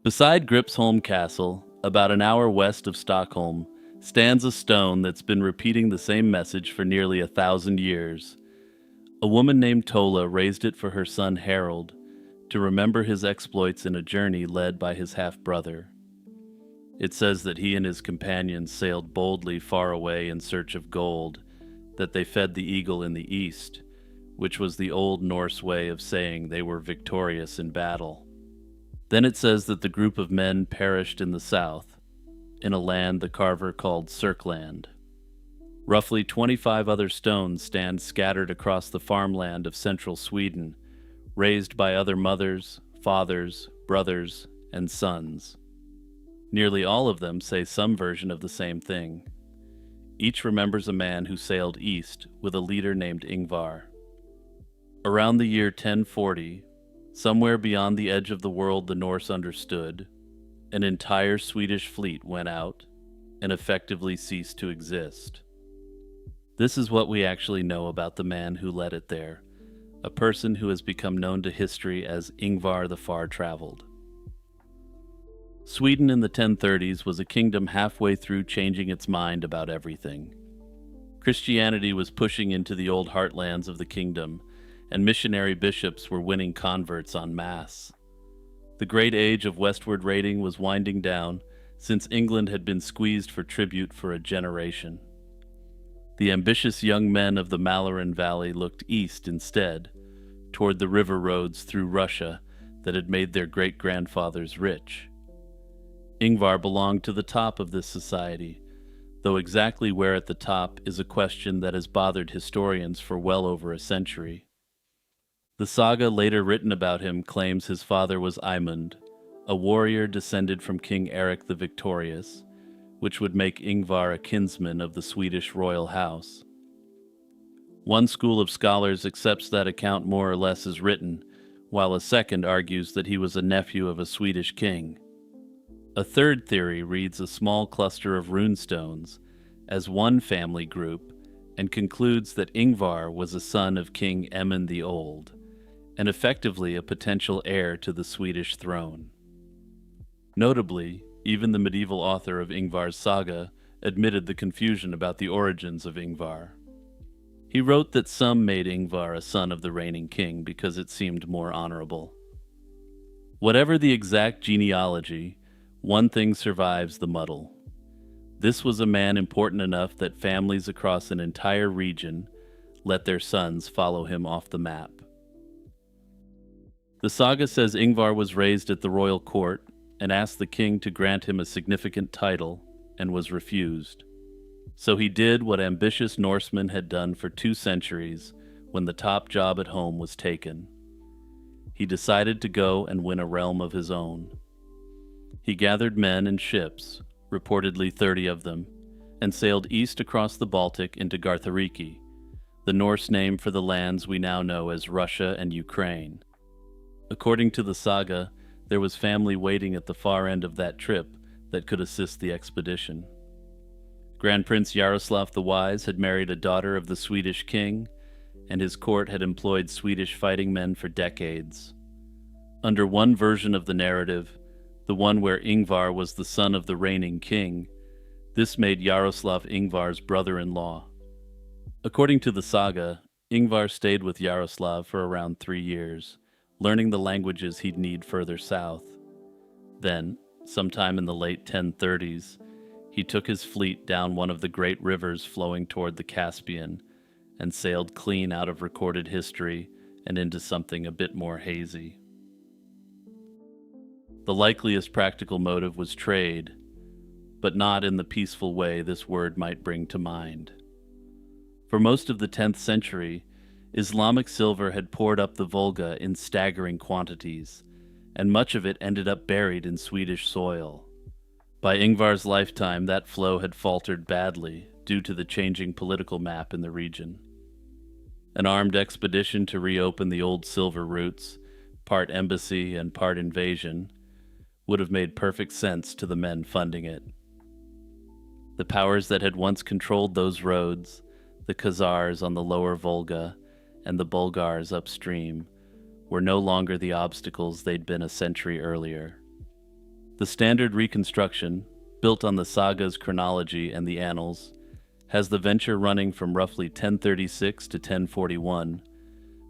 Beside Gripsholm Castle, about an hour west of Stockholm, stands a stone that's been repeating the same message for nearly 1,000 years. A woman named Tola raised it for her son Harold to remember his exploits in a journey led by his half-brother. It says that he and his companions sailed boldly far away in search of gold, that they fed the eagle in the east, which was the old Norse way of saying they were victorious in battle. Then it says that the group of men perished in the south, in a land the carver called Sirkland. Roughly 25 other stones stand scattered across the farmland of central Sweden, raised by other mothers, fathers, brothers, and sons. Nearly all of them say some version of the same thing. Each remembers a man who sailed east with a leader named Ingvar. Around the year 1040, somewhere beyond the edge of the world the Norse understood, an entire Swedish fleet went out and effectively ceased to exist. This is what we actually know about the man who led it there, a person who has become known to history as Ingvar the Far-Traveled. Sweden in the 1030s was a kingdom halfway through changing its mind about everything. Christianity was pushing into the old heartlands of the kingdom, and missionary bishops were winning converts en masse. The great age of westward raiding was winding down, since England had been squeezed for tribute for a generation. The ambitious young men of the Mälaren Valley looked east instead, toward the river roads through Russia that had made their great-grandfathers rich. Ingvar belonged to the top of this society, though exactly where at the top is a question that has bothered historians for well over a century. The saga later written about him claims his father was Eymund, a warrior descended from King Eric the Victorious, which would make Ingvar a kinsman of the Swedish royal house. One school of scholars accepts that account more or less as written, while a second argues that he was a nephew of a Swedish king. A third theory reads a small cluster of runestones as one family group and concludes that Ingvar was a son of King Emund the Old, and effectively a potential heir to the Swedish throne. Notably, even the medieval author of Ingvar's saga admitted the confusion about the origins of Ingvar. He wrote that some made Ingvar a son of the reigning king because it seemed more honorable. Whatever the exact genealogy, one thing survives the muddle. This was a man important enough that families across an entire region let their sons follow him off the map. The saga says Ingvar was raised at the royal court and asked the king to grant him a significant title, and was refused. So he did what ambitious Norsemen had done for 2 centuries when the top job at home was taken. He decided to go and win a realm of his own. He gathered men and ships, reportedly 30 of them, and sailed east across the Baltic into Garthariki, the Norse name for the lands we now know as Russia and Ukraine. According to the saga, there was family waiting at the far end of that trip that could assist the expedition. Grand Prince Yaroslav the Wise had married a daughter of the Swedish king, and his court had employed Swedish fighting men for decades. Under one version of the narrative, the one where Ingvar was the son of the reigning king, this made Yaroslav Ingvar's brother-in-law. According to the saga, Ingvar stayed with Yaroslav for around 3 years, learning the languages he'd need further south. Then, sometime in the late 1030s, he took his fleet down one of the great rivers flowing toward the Caspian and sailed clean out of recorded history and into something a bit more hazy. The likeliest practical motive was trade, but not in the peaceful way this word might bring to mind. For most of the 10th century, Islamic silver had poured up the Volga in staggering quantities, and much of it ended up buried in Swedish soil. By Ingvar's lifetime, that flow had faltered badly due to the changing political map in the region. An armed expedition to reopen the old silver routes, part embassy and part invasion, would have made perfect sense to the men funding it. The powers that had once controlled those roads, the Khazars on the lower Volga and the Bulgars upstream, were no longer the obstacles they'd been a century earlier. The standard reconstruction, built on the saga's chronology and the annals, has the venture running from roughly 1036 to 1041,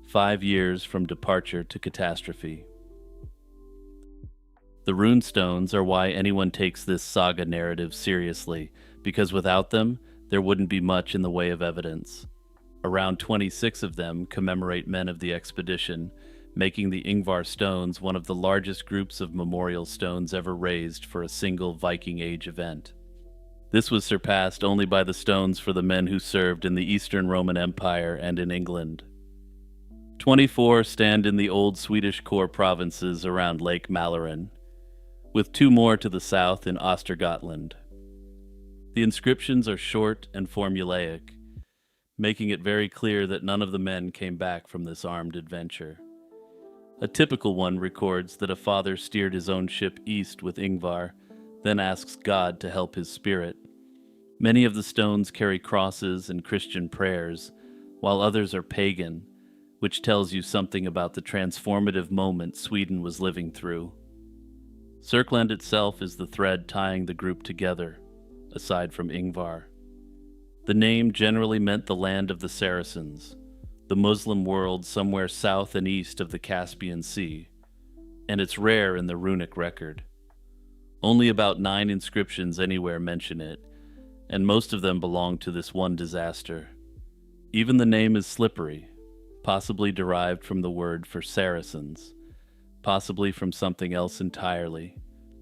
5 years from departure to catastrophe. The runestones are why anyone takes this saga narrative seriously, because without them, there wouldn't be much in the way of evidence. Around 26 of them commemorate men of the expedition, making the Ingvar stones one of the largest groups of memorial stones ever raised for a single Viking Age event. This was surpassed only by the stones for the men who served in the Eastern Roman Empire and in England. 24 stand in the old Swedish core provinces around Lake Mälaren, with 2 more to the south in Östergötland. The inscriptions are short and formulaic, making it very clear that none of the men came back from this armed adventure. A typical one records that a father steered his own ship east with Ingvar, then asks God to help his spirit. Many of the stones carry crosses and Christian prayers, while others are pagan, which tells you something about the transformative moment Sweden was living through. Sörkland itself is the thread tying the group together, aside from Ingvar. The name generally meant the land of the Saracens, the Muslim world somewhere south and east of the Caspian Sea, and it's rare in the runic record. Only about 9 inscriptions anywhere mention it, and most of them belong to this one disaster. Even the name is slippery, possibly derived from the word for Saracens, possibly from something else entirely,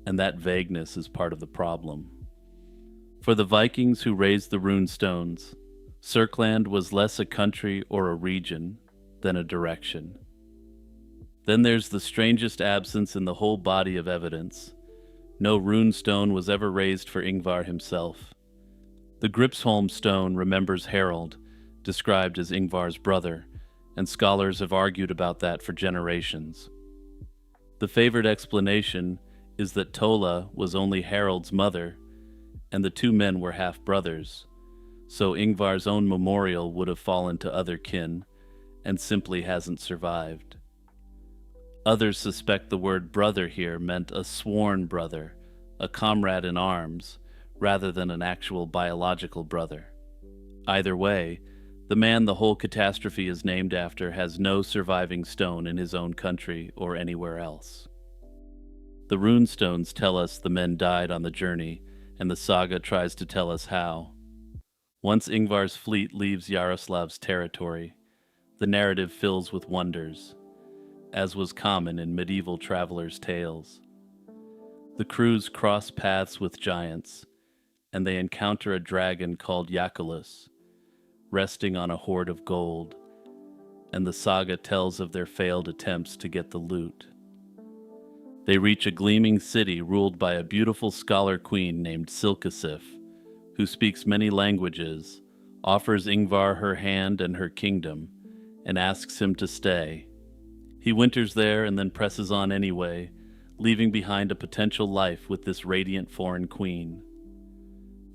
and that vagueness is part of the problem. For the Vikings who raised the rune stones, Sörkland was less a country or a region than a direction. Then there's the strangest absence in the whole body of evidence. No rune stone was ever raised for Ingvar himself. The Gripsholm stone remembers Harold, described as Ingvar's brother, and scholars have argued about that for generations. The favored explanation is that Tola was only Harold's mother, and the 2 men were half-brothers, so Ingvar's own memorial would have fallen to other kin, and simply hasn't survived. Others suspect the word brother here meant a sworn brother, a comrade in arms, rather than an actual biological brother. Either way, the man the whole catastrophe is named after has no surviving stone in his own country or anywhere else. The runestones tell us the men died on the journey, and the saga tries to tell us how. Once Ingvar's fleet leaves Yaroslav's territory, the narrative fills with wonders, as was common in medieval travelers' tales. The crews cross paths with giants, and they encounter a dragon called Yakulus, resting on a hoard of gold, and the saga tells of their failed attempts to get the loot. They reach a gleaming city ruled by a beautiful scholar queen named Silkasif, who speaks many languages, offers Ingvar her hand and her kingdom, and asks him to stay. He winters there and then presses on anyway, leaving behind a potential life with this radiant foreign queen.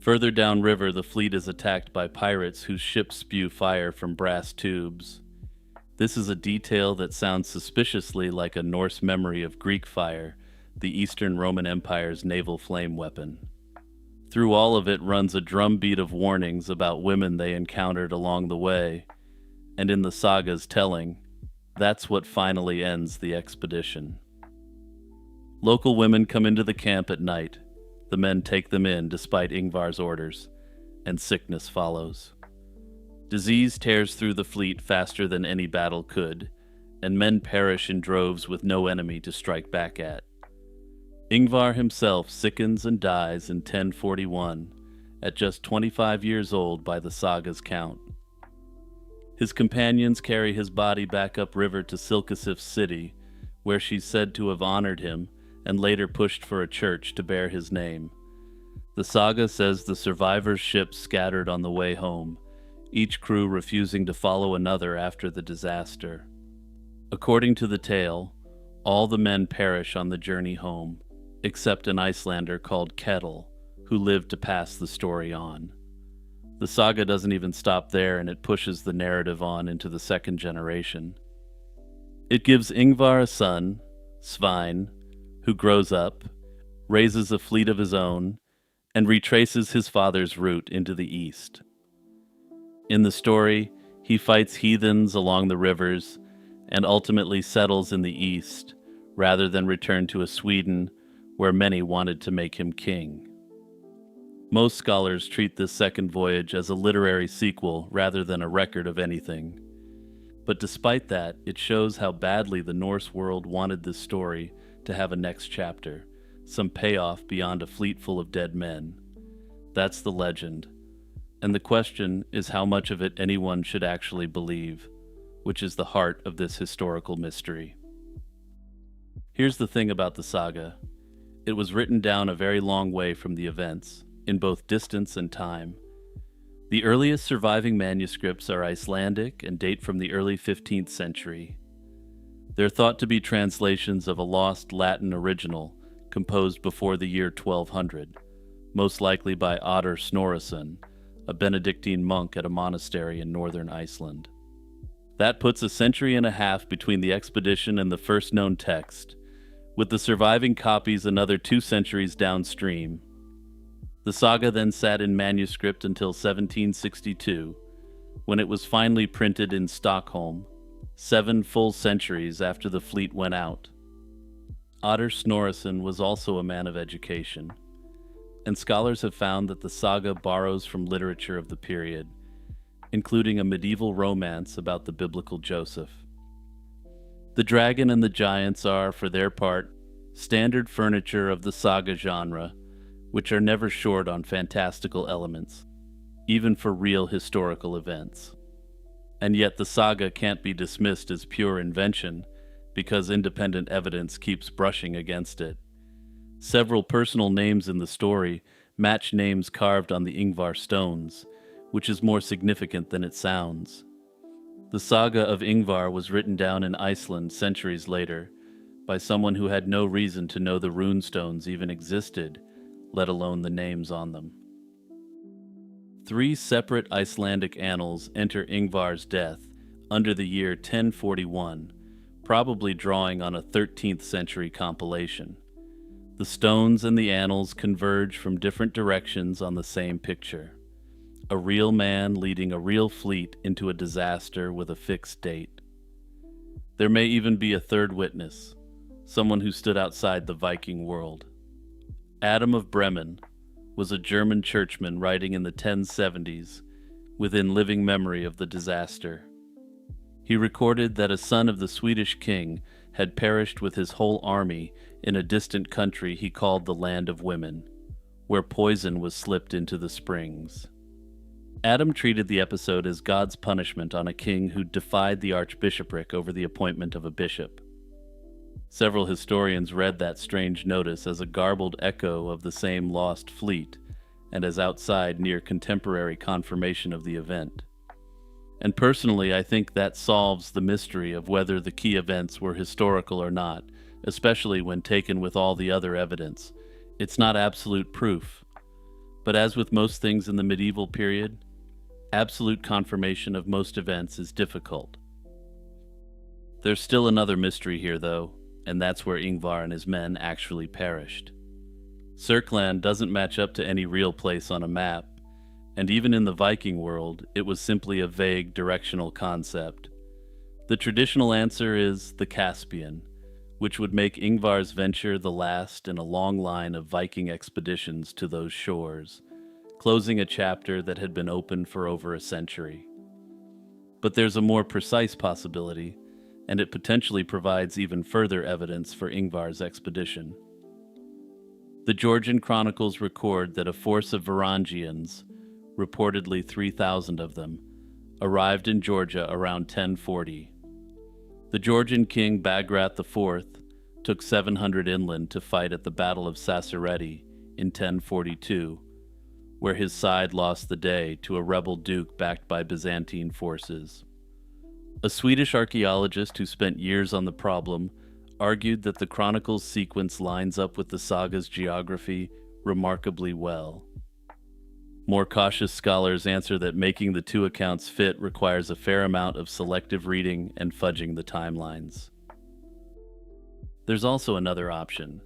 Further downriver, the fleet is attacked by pirates whose ships spew fire from brass tubes. This is a detail that sounds suspiciously like a Norse memory of Greek fire, the Eastern Roman Empire's naval flame weapon. Through all of it runs a drumbeat of warnings about women they encountered along the way, and in the saga's telling, that's what finally ends the expedition. Local women come into the camp at night. The men take them in despite Ingvar's orders, and sickness follows. Disease tears through the fleet faster than any battle could, and men perish in droves with no enemy to strike back at. Ingvar himself sickens and dies in 1041, at just 25 years old by the saga's count. His companions carry his body back upriver to Silkasif's city, where she's said to have honored him and later pushed for a church to bear his name. The saga says the survivors' ships scattered on the way home, each crew refusing to follow another after the disaster. According to the tale, all the men perish on the journey home, except an Icelander called Kettle, who lived to pass the story on. The saga doesn't even stop there, and it pushes the narrative on into the 2nd generation. It gives Ingvar a son, Svein, who grows up, raises a fleet of his own, and retraces his father's route into the east. In the story, he fights heathens along the rivers and ultimately settles in the east, rather than return to a Sweden where many wanted to make him king. Most scholars treat this second voyage as a literary sequel rather than a record of anything. But despite that, it shows how badly the Norse world wanted this story to have a next chapter, some payoff beyond a fleet full of dead men. That's the legend. And the question is how much of it anyone should actually believe, which is the heart of this historical mystery. Here's the thing about the saga. It was written down a very long way from the events, in both distance and time. The earliest surviving manuscripts are Icelandic and date from the early 15th century. They're thought to be translations of a lost Latin original composed before the year 1200, most likely by Otter Snorrason, a Benedictine monk at a monastery in northern Iceland. That puts a century and a half between the expedition and the first known text, with the surviving copies another 2 centuries downstream. The saga then sat in manuscript until 1762, when it was finally printed in Stockholm, 7 full centuries after the fleet went out. Otter Snorrason was also a man of education, and scholars have found that the saga borrows from literature of the period, including a medieval romance about the biblical Joseph. The dragon and the giants are, for their part, standard furniture of the saga genre, which are never short on fantastical elements, even for real historical events. And yet the saga can't be dismissed as pure invention, because independent evidence keeps brushing against it. Several personal names in the story match names carved on the Ingvar stones, which is more significant than it sounds. The saga of Ingvar was written down in Iceland centuries later by someone who had no reason to know the rune stones even existed, let alone the names on them. 3 separate Icelandic annals enter Ingvar's death under the year 1041, probably drawing on a 13th century compilation. The stones and the annals converge from different directions on the same picture. A real man leading a real fleet into a disaster with a fixed date. There may even be a third witness, someone who stood outside the Viking world. Adam of Bremen was a German churchman writing in the 1070s, within living memory of the disaster. He recorded that a son of the Swedish king had perished with his whole army in a distant country he called the Land of Women, where poison was slipped into the springs. Adam treated the episode as God's punishment on a king who defied the archbishopric over the appointment of a bishop. Several historians read that strange notice as a garbled echo of the same lost fleet, and as outside near contemporary confirmation of the event. And personally, I think that solves the mystery of whether the key events were historical or not, especially when taken with all the other evidence. It's not absolute proof. But as with most things in the medieval period, absolute confirmation of most events is difficult. There's still another mystery here, though, and that's where Ingvar and his men actually perished. Sörkland doesn't match up to any real place on a map, and even in the Viking world, it was simply a vague directional concept. The traditional answer is the Caspian, which would make Ingvar's venture the last in a long line of Viking expeditions to those shores, closing a chapter that had been open for over a century. But there's a more precise possibility, and it potentially provides even further evidence for Ingvar's expedition. The Georgian chronicles record that a force of Varangians, reportedly 3,000 of them, arrived in Georgia around 1040. The Georgian king Bagrat IV took 700 inland to fight at the Battle of Sasireti in 1042, where his side lost the day to a rebel duke backed by Byzantine forces. A Swedish archaeologist who spent years on the problem argued that the chronicle's sequence lines up with the saga's geography remarkably well. More cautious scholars answer that making the two accounts fit requires a fair amount of selective reading and fudging the timelines. There's also another option.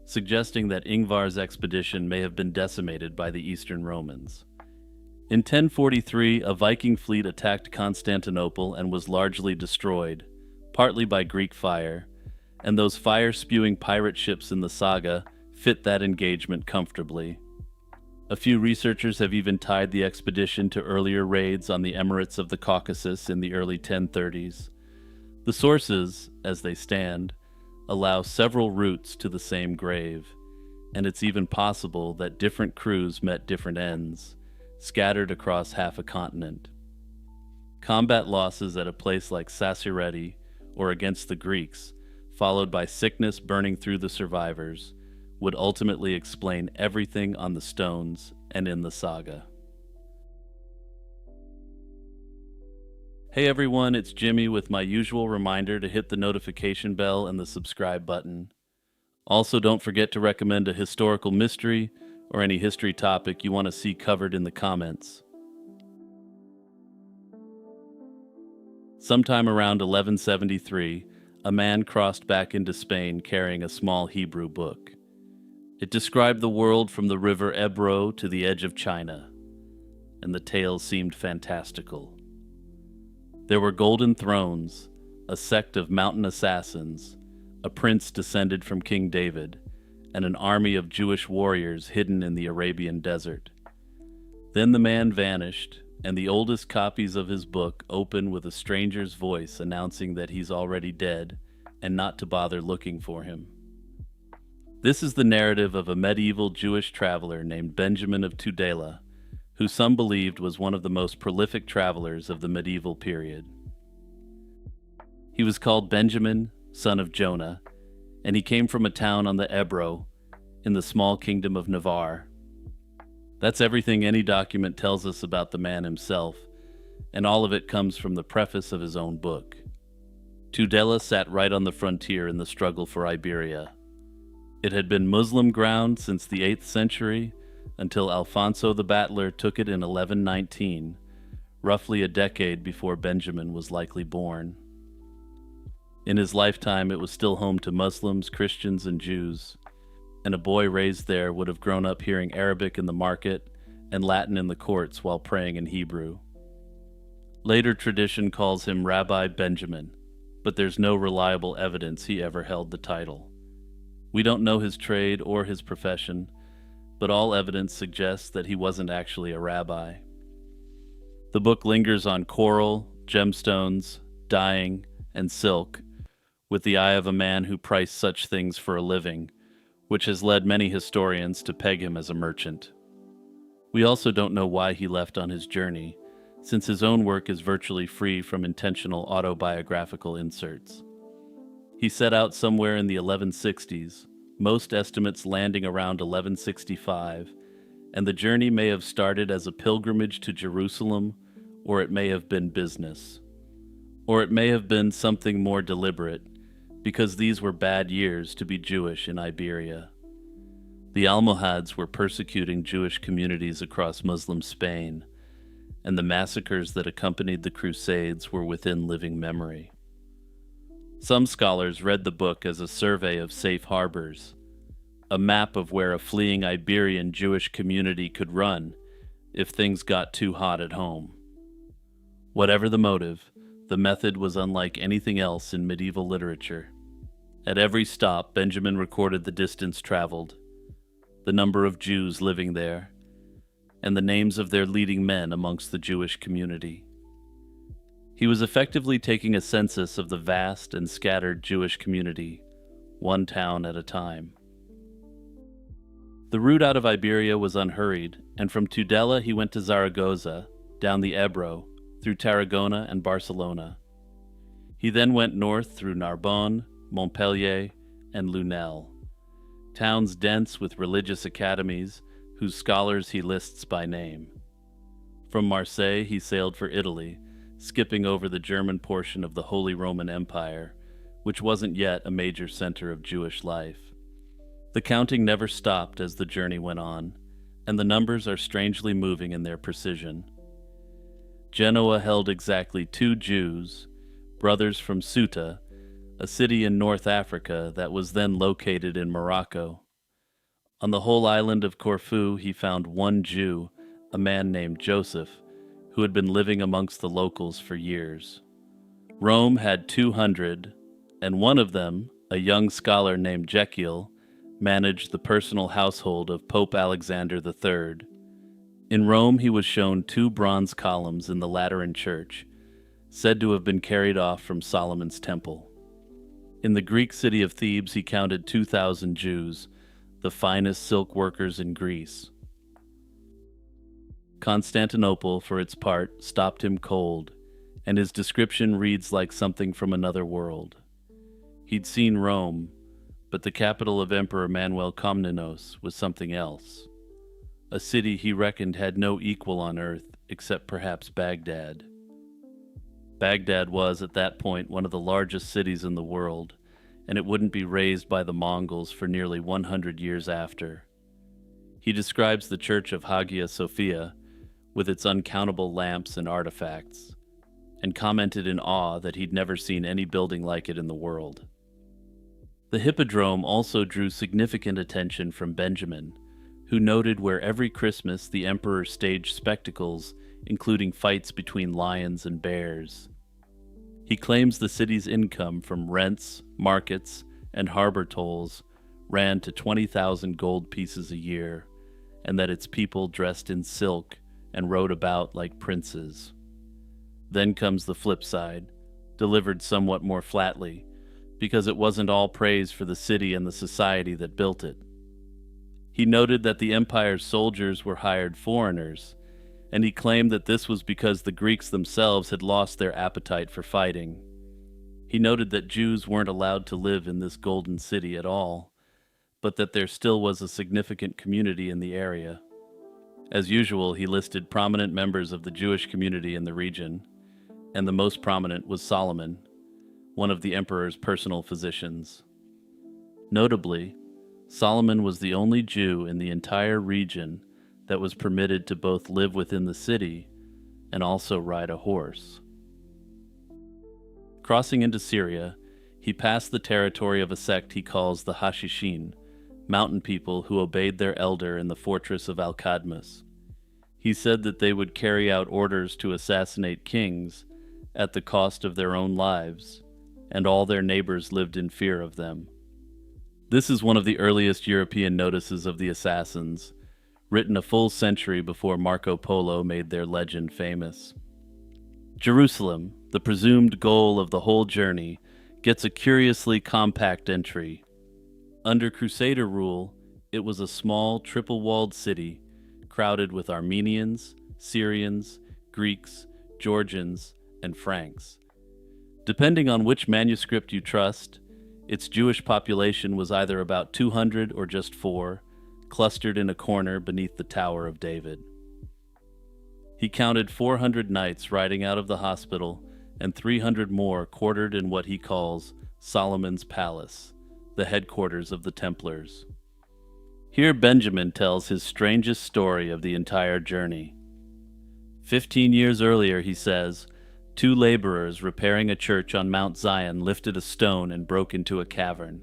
suggesting that Ingvar's expedition may have been decimated by the Eastern Romans. In 1043, a Viking fleet attacked Constantinople and was largely destroyed, partly by Greek fire, and those fire-spewing pirate ships in the saga fit that engagement comfortably. A few researchers have even tied the expedition to earlier raids on the Emirates of the Caucasus in the early 1030s. The sources, as they stand, allow several routes to the same grave, and it's even possible that different crews met different ends, scattered across half a continent. Combat losses at a place like Sassireti or against the Greeks, followed by sickness burning through the survivors, would ultimately explain everything on the stones and in the saga. Hey everyone, it's Jimmy with my usual reminder to hit the notification bell and the subscribe button. Also, don't forget to recommend a historical mystery or any history topic you want to see covered in the comments. Sometime around 1173, a man crossed back into Spain carrying a small Hebrew book. It described the world from the river Ebro to the edge of China, and the tales seemed fantastical. There were golden thrones, a sect of mountain assassins, a prince descended from King David, and an army of Jewish warriors hidden in the Arabian desert. Then the man vanished, and the oldest copies of his book open with a stranger's voice announcing that he's already dead and not to bother looking for him. This is the narrative of a medieval Jewish traveler named Benjamin of Tudela, who some believed was one of the most prolific travelers of the medieval period. He was called Benjamin, son of Jonah, and he came from a town on the Ebro in the small kingdom of Navarre. That's everything any document tells us about the man himself, and all of it comes from the preface of his own book. Tudela sat right on the frontier in the struggle for Iberia. It had been Muslim ground since the 8th century until Alfonso the Battler took it in 1119, roughly a decade before Benjamin was likely born. In his lifetime, it was still home to Muslims, Christians, and Jews, and a boy raised there would have grown up hearing Arabic in the market and Latin in the courts while praying in Hebrew. Later tradition calls him Rabbi Benjamin, but there's no reliable evidence he ever held the title. We don't know his trade or his profession, but all evidence suggests that he wasn't actually a rabbi. The book lingers on coral, gemstones, dyeing, and silk, with the eye of a man who priced such things for a living, which has led many historians to peg him as a merchant. We also don't know why he left on his journey, since his own work is virtually free from intentional autobiographical inserts. He set out somewhere in the 1160s, most estimates landing around 1165, and the journey may have started as a pilgrimage to Jerusalem, or it may have been business. Or it may have been something more deliberate, because these were bad years to be Jewish in Iberia. The Almohads were persecuting Jewish communities across Muslim Spain, and the massacres that accompanied the Crusades were within living memory. Some scholars read the book as a survey of safe harbors, a map of where a fleeing Iberian Jewish community could run if things got too hot at home. Whatever the motive, the method was unlike anything else in medieval literature. At every stop, Benjamin recorded the distance traveled, the number of Jews living there, and the names of their leading men amongst the Jewish community. He was effectively taking a census of the vast and scattered Jewish community, one town at a time. The route out of Iberia was unhurried, and from Tudela he went to Zaragoza, down the Ebro, through Tarragona and Barcelona. He then went north through Narbonne, Montpellier, and Lunel, towns dense with religious academies whose scholars he lists by name. From Marseille he sailed for Italy, skipping over the German portion of the Holy Roman Empire, which wasn't yet a major center of Jewish life. The counting never stopped as the journey went on, and the numbers are strangely moving in their precision. Genoa held exactly 2 Jews, brothers from Ceuta, a city in North Africa that was then located in Morocco, On the whole island of Corfu, he found one Jew, a man named Joseph, who had been living amongst the locals for years. Rome had 200, and one of them, a young scholar named Jekyll, managed the personal household of Pope Alexander III. In Rome, he was shown two bronze columns in the Lateran Church, said to have been carried off from Solomon's temple. In the Greek city of Thebes, he counted 2,000 Jews, the finest silk workers in Greece. Constantinople, for its part, stopped him cold, and his description reads like something from another world. He'd seen Rome, but the capital of Emperor Manuel Komnenos was something else. A city he reckoned had no equal on earth except perhaps Baghdad. Baghdad was, at that point, one of the largest cities in the world, and it wouldn't be razed by the Mongols for nearly 100 years after. He describes the church of Hagia Sophia, with its uncountable lamps and artifacts, and commented in awe that he'd never seen any building like it in the world. The Hippodrome also drew significant attention from Benjamin, who noted where every Christmas the emperor staged spectacles, including fights between lions and bears. He claims the city's income from rents, markets, and harbor tolls ran to 20,000 gold pieces a year, and that its people dressed in silk and rode about like princes. Then comes the flip side, delivered somewhat more flatly, because it wasn't all praise for the city and the society that built it. He noted that the empire's soldiers were hired foreigners, and he claimed that this was because the Greeks themselves had lost their appetite for fighting. He noted that Jews weren't allowed to live in this golden city at all, but that there still was a significant community in the area. As usual, he listed prominent members of the Jewish community in the region, and the most prominent was Solomon, one of the emperor's personal physicians. Notably, Solomon was the only Jew in the entire region that was permitted to both live within the city and also ride a horse. Crossing into Syria, he passed the territory of a sect he calls the Hashishin, mountain people who obeyed their elder in the fortress of Al-Qadmus. He said that they would carry out orders to assassinate kings at the cost of their own lives, and all their neighbors lived in fear of them. This is one of the earliest European notices of the assassins, written a full century before Marco Polo made their legend famous. Jerusalem, the presumed goal of the whole journey, gets a curiously compact entry. Under Crusader rule, it was a small, triple-walled city, crowded with Armenians, Syrians, Greeks, Georgians, and Franks. Depending on which manuscript you trust, its Jewish population was either about 200 or just 4, clustered in a corner beneath the Tower of David. He counted 400 knights riding out of the hospital and 300 more quartered in what he calls Solomon's Palace, the headquarters of the Templars. Here Benjamin tells his strangest story of the entire journey. 15 years earlier, he says, 2 laborers repairing a church on Mount Zion lifted a stone and broke into a cavern.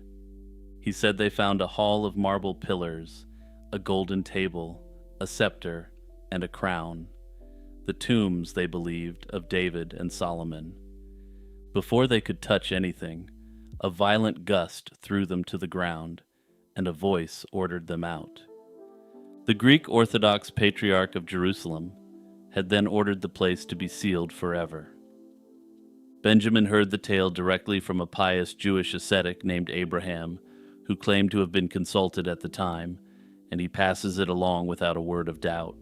He said they found a hall of marble pillars, a golden table, a scepter, and a crown. The tombs, they believed, of David and Solomon. Before they could touch anything, a violent gust threw them to the ground, and a voice ordered them out. The Greek Orthodox Patriarch of Jerusalem had then ordered the place to be sealed forever. Benjamin heard the tale directly from a pious Jewish ascetic named Abraham, who claimed to have been consulted at the time, and he passes it along without a word of doubt.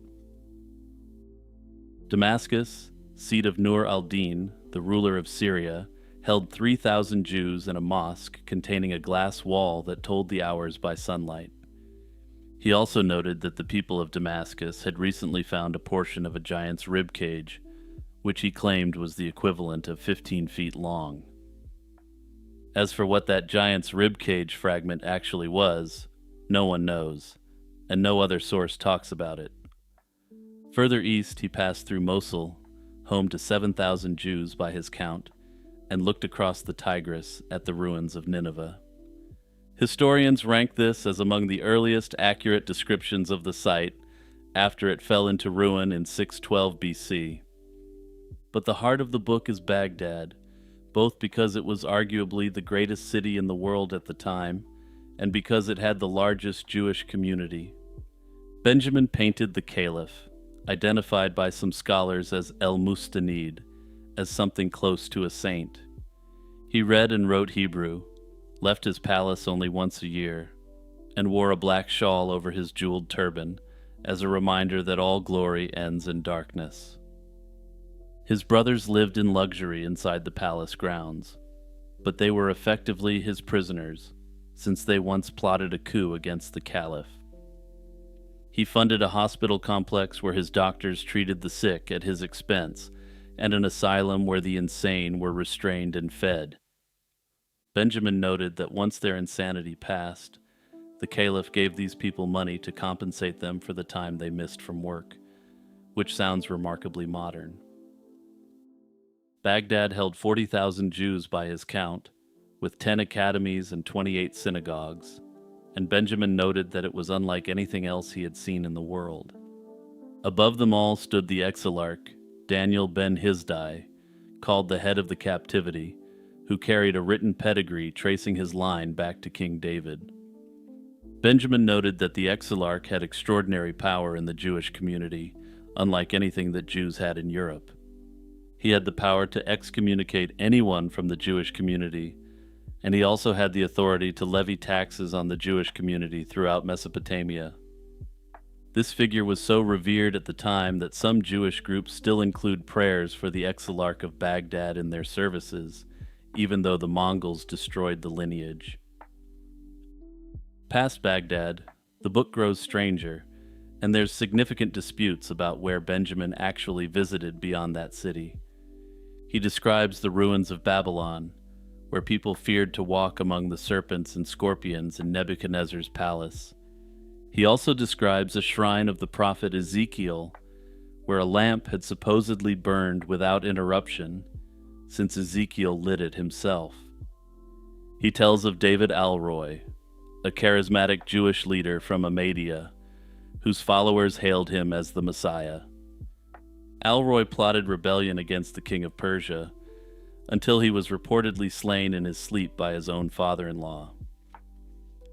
Damascus, seat of Nur al-Din, the ruler of Syria, held 3,000 Jews in a mosque containing a glass wall that told the hours by sunlight. He also noted that the people of Damascus had recently found a portion of a giant's rib cage, which he claimed was the equivalent of 15 feet long. As for what that giant's rib cage fragment actually was, no one knows, and no other source talks about it. Further east, he passed through Mosul, home to 7,000 Jews by his count, and looked across the Tigris at the ruins of Nineveh. Historians rank this as among the earliest accurate descriptions of the site after it fell into ruin in 612 BC. But the heart of the book is Baghdad, both because it was arguably the greatest city in the world at the time, and because it had the largest Jewish community. Benjamin painted the Caliph, identified by some scholars as El Mustanid, as something close to a saint. He read and wrote Hebrew, left his palace only once a year, and wore a black shawl over his jeweled turban as a reminder that all glory ends in darkness. His brothers lived in luxury inside the palace grounds, but they were effectively his prisoners, since they once plotted a coup against the Caliph. He funded a hospital complex where his doctors treated the sick at his expense, and an asylum where the insane were restrained and fed. Benjamin noted that once their insanity passed, the Caliph gave these people money to compensate them for the time they missed from work, which sounds remarkably modern. Baghdad held 40,000 Jews by his count, with 10 academies and 28 synagogues, and Benjamin noted that it was unlike anything else he had seen in the world. Above them all stood the exilarch, Daniel ben Hizdai, called the head of the captivity, who carried a written pedigree tracing his line back to King David. Benjamin noted that the exilarch had extraordinary power in the Jewish community, unlike anything that Jews had in Europe. He had the power to excommunicate anyone from the Jewish community, and he also had the authority to levy taxes on the Jewish community throughout Mesopotamia. This figure was so revered at the time that some Jewish groups still include prayers for the exilarch of Baghdad in their services, even though the Mongols destroyed the lineage. Past Baghdad, the book grows stranger, and there's significant disputes about where Benjamin actually visited beyond that city. He describes the ruins of Babylon, where people feared to walk among the serpents and scorpions in Nebuchadnezzar's palace. He also describes a shrine of the prophet Ezekiel, where a lamp had supposedly burned without interruption, since Ezekiel lit it himself. He tells of David Alroy, a charismatic Jewish leader from Amadia, whose followers hailed him as the Messiah. Alroy plotted rebellion against the king of Persia, until he was reportedly slain in his sleep by his own father-in-law.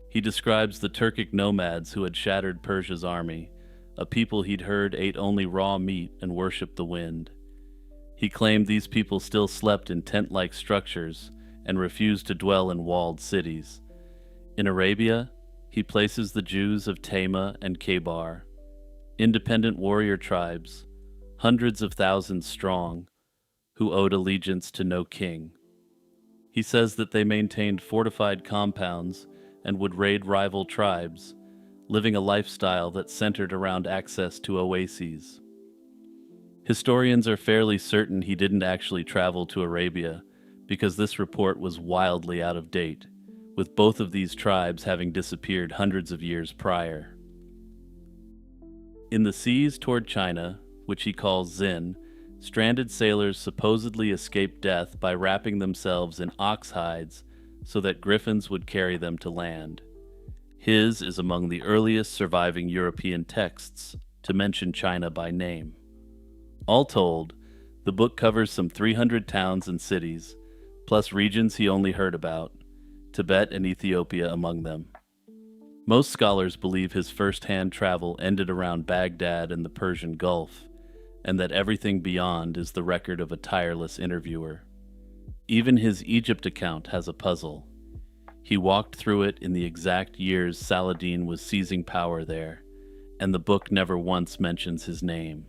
He describes the Turkic nomads who had shattered Persia's army, a people he'd heard ate only raw meat and worshipped the wind. He claimed these people still slept in tent-like structures and refused to dwell in walled cities. In Arabia, he places the Jews of Tama and Khaybar, independent warrior tribes, hundreds of thousands strong, who owed allegiance to no king. He says that they maintained fortified compounds and would raid rival tribes, living a lifestyle that centered around access to oases. Historians are fairly certain he didn't actually travel to Arabia, because this report was wildly out of date, with both of these tribes having disappeared hundreds of years prior. In the seas toward China, which he calls Zin, stranded sailors supposedly escaped death by wrapping themselves in ox hides so that griffins would carry them to land. His is among the earliest surviving European texts to mention China by name. All told, the book covers some 300 towns and cities, plus regions he only heard about, Tibet and Ethiopia among them. Most scholars believe his first-hand travel ended around Baghdad and the Persian Gulf, and that everything beyond is the record of a tireless interviewer. Even his Egypt account has a puzzle. He walked through it in the exact years Saladin was seizing power there, and the book never once mentions his name.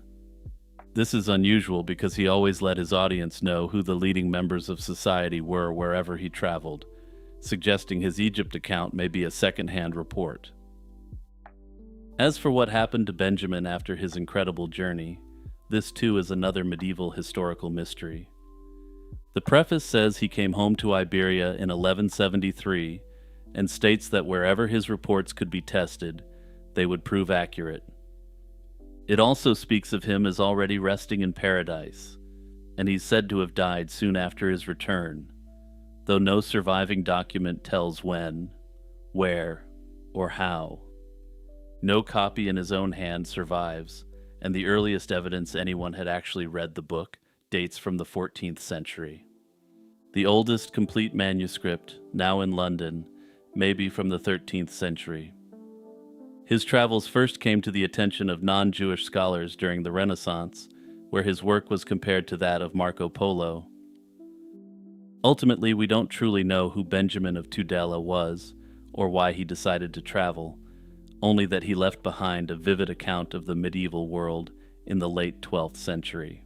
This is unusual because he always let his audience know who the leading members of society were wherever he traveled, suggesting his Egypt account may be a second-hand report. As for what happened to Benjamin after his incredible journey, this too is another medieval historical mystery. The preface says he came home to Iberia in 1173 and states that wherever his reports could be tested, they would prove accurate. It also speaks of him as already resting in paradise, and he's said to have died soon after his return, though no surviving document tells when where, or how. No copy in his own hand survives, and the earliest evidence anyone had actually read the book dates from the 14th century. The oldest complete manuscript, now in London, may be from the 13th century. His travels first came to the attention of non-Jewish scholars during the Renaissance, where his work was compared to that of Marco Polo. Ultimately, we don't truly know who Benjamin of Tudela was, or why he decided to travel, only that he left behind a vivid account of the medieval world in the late 12th century.